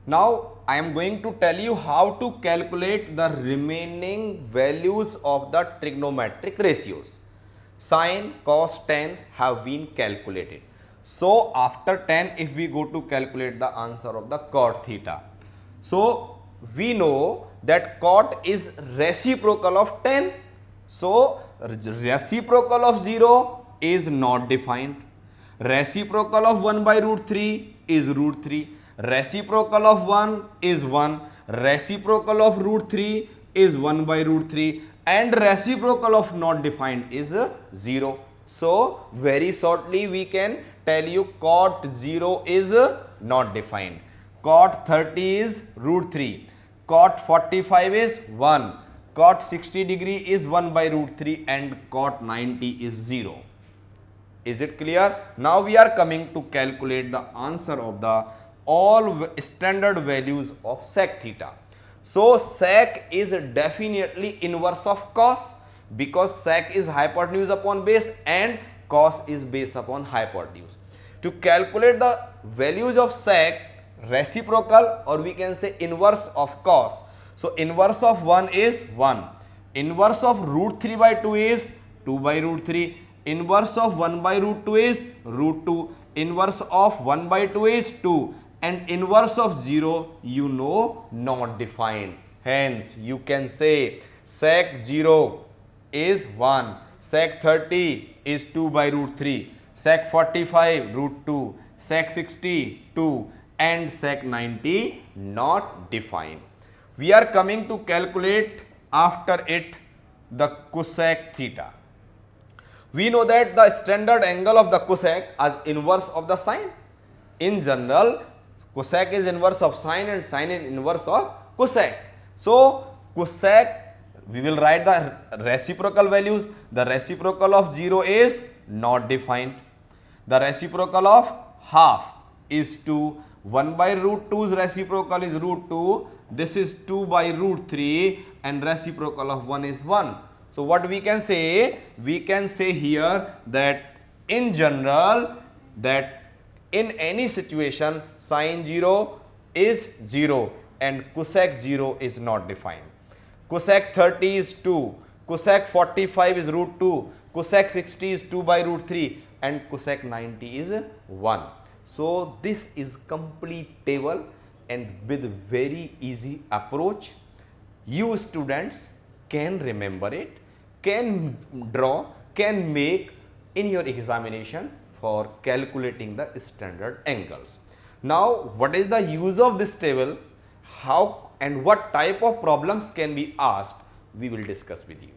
Now I am going to tell you how to calculate the remaining values of the trigonometric ratios. Sin, cos, tan have been calculated. So after tan, if we go to calculate the answer of the cot theta. So we know that cot is reciprocal of tan. So reciprocal of 0 is not defined. Reciprocal of 1 by root 3 is root 3. Reciprocal of 1 is 1. Reciprocal of root 3 is 1 by root 3. And reciprocal of not defined is 0. So very shortly we can tell you cot 0 is not defined. Cot 30 is root 3. Cot 45 is 1. Cot 60 degree is 1 by root 3 and cot 90 is 0. Is it clear? Now we are coming to calculate the answer of the all standard values of sec theta. So sec is definitely inverse of cos because sec is hypotenuse upon base and cos is base upon hypotenuse. To calculate the values of sec, reciprocal or we can say inverse of cos. So inverse of 1 is 1. Inverse of root 3 by 2 is 2 by root 3. Inverse of 1 by root 2 is root 2. Inverse of 1 by 2 is 2. And inverse of 0 you know not defined. Hence you can say sec 0 is 1. Sec 30 is 2 by root 3. Sec 45 root 2. Sec 60 2. And sec 90 not defined. We are coming to calculate after it the cosec theta. We know that the standard angle of the cosec is inverse of the sine. In general, cosec is inverse of sine and sine is inverse of cosec. So, cosec, we will write the reciprocal values. The reciprocal of 0 is not defined. The reciprocal of half is 2. 1 by root 2's reciprocal is root 2. This is 2 by root 3 and reciprocal of 1 is 1. So what we can say? We can say here that in general that in any situation sine 0 is 0 and cosec 0 is not defined. Cosec 30 is 2, cosec 45 is root 2, cosec 60 is 2 by root 3 and cosec 90 is 1. So this is complete table and with very easy approach you students can remember it, can draw, can make in your examination for calculating the standard angles. Now what is the use of this table, how and what type of problems can be asked, we will discuss with you.